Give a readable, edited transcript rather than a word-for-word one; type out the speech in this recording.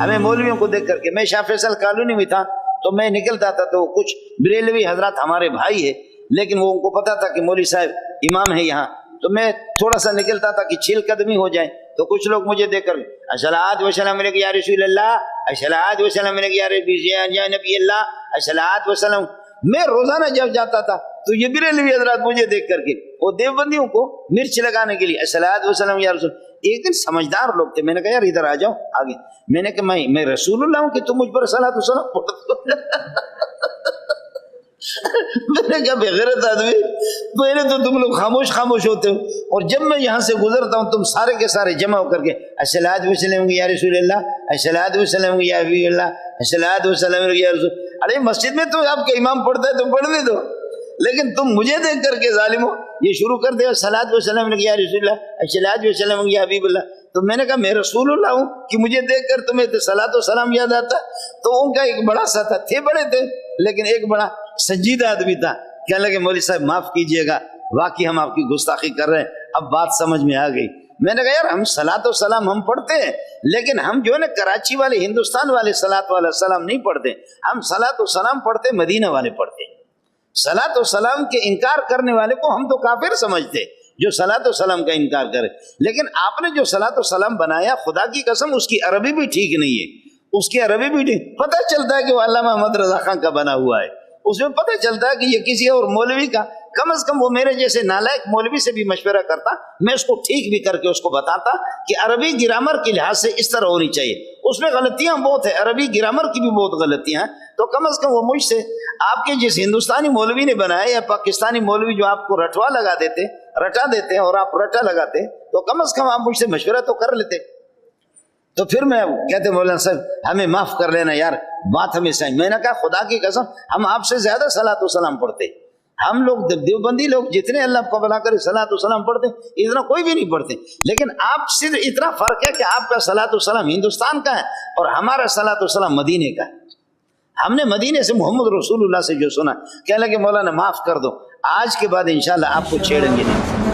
ہمیں مولویوں کو دیکھ کر کے، میں شاہ فیصل کالونی میں تھا تو میں نکلتا تھا تو کچھ بریلوی حضرات ہمارے بھائی ہے، لیکن وہ ان کو پتا تھا کہ مولوی صاحب امام ہے یہاں، تو میں تھوڑا سا نکلتا تھا کہ چھیل قدمی ہو جائے، تو کچھ لوگ مجھے دیکھ کر الصلاۃ والسلام علیک یا رسول اللہ، الصلاۃ والسلام علیک یا نبی اللہ، الصلاۃ والسلام۔ میں روزانہ جب جاتا تھا تو یہ بریلوی حضرات مجھے دیکھ کر کے وہ دیوبندیوں کو مرچ لگانے کے لیے الصلاۃ والسلام یا رسول۔ ایک دن سمجھدار لوگ تھے، میں نے کہا یار ادھر آ جاؤ آگے، میں نے کہا میں رسول اللہ ہوں کہ تم مجھ پر صلاۃ والسلام پڑھتے ہو؟ میں نے کہا بغیرت آدمی، پہلے تو تم لوگ خاموش خاموش ہوتے ہو، اور جب میں یہاں سے گزرتا ہوں تم سارے کے سارے جمع ہو کر کے الصلاۃ والسلام یا رسول اللہ، الصلاۃ والسلام یا حبیب اللہ، الصلاۃ والسلام یا رسول۔ ارے مسجد میں تو آپ کا امام پڑھتا ہے تو پڑھنے دو، لیکن تم مجھے دیکھ کر کے ظالمو یہ شروع کر دے الصلاۃ والسلام یا رسول اللہ، الصلاۃ والسلام یا حبیب اللہ۔ تو میں نے کہا میں رسول اللہ ہوں کہ مجھے دیکھ کر تمہیں صلاۃ و سلام یاد آتا؟ تو ان کا ایک بڑا سا تھا، تھے بڑے تھے لیکن ایک بڑا سنجیدہ آدمی تھا، کہنے لگے مولوی صاحب معاف کیجئے گا، واقعی ہم آپ کی گستاخی کر رہے ہیں، اب بات سمجھ میں آ گئی۔ میں نے کہا یار ہم صلاۃ و سلام ہم پڑھتے ہیں، لیکن ہم جو ہے نا کراچی والے ہندوستان والے صلاۃ والا سلام نہیں پڑھتے، ہم صلاۃ و سلام پڑھتے مدینہ والے پڑھتے ہیں۔ صلاۃ و سلام کے انکار کرنے والے کو ہم تو کافر سمجھتے جو صلاۃ و سلام کا انکار کرے، لیکن آپ نے جو صلاۃ و سلام بنایا خدا کی قسم اس کی عربی بھی ٹھیک نہیں ہے، اس کی عربی بھی ٹھیک، پتہ چلتا ہے کہ وہ علامہ محمد رضا خان کا بنا ہوا ہے، اس میں پتہ چلتا ہے کہ یہ کسی اور مولوی کا، کم از کم وہ میرے جیسے نالائق مولوی سے بھی مشورہ کرتا، میں اس کو ٹھیک بھی کر کے اس کو بتاتا کہ عربی گرامر کے لحاظ سے اس طرح ہونی چاہیے، اس میں غلطیاں بہت ہیں، عربی گرامر کی بھی بہت غلطیاں ہیں، تو کم از کم وہ مجھ سے، آپ کے جس ہندوستانی مولوی نے بنایا یا پاکستانی مولوی جو آپ کو رٹوا لگا دیتے، رٹا دیتے ہیں اور آپ رٹا لگاتے، تو کم از کم آپ مجھ سے مشورہ تو کر لیتے۔ تو پھر میں کہتے مولانا صاحب ہمیں معاف کر لینا یار، بات ہمیں صحیح۔ میں نے کہا خدا کی قسم ہم آپ سے زیادہ صلاۃ و سلام پڑھتے، ہم لوگ دیوبندی لوگ جتنے اللہ کو بلا کرے صلاۃ و سلام پڑھتے اتنا کوئی بھی نہیں پڑھتے، لیکن آپ صرف اتنا فرق ہے کہ آپ کا صلاۃ و سلام ہندوستان کا ہے اور ہمارا صلاۃ و سلام مدینے کا ہے۔ ہم نے مدینے سے محمد رسول اللہ سے جو سنا، کہنے لگے مولانا معاف کر دو، آج کے بعد انشاءاللہ آپ کو چھیڑیں گے نہیں۔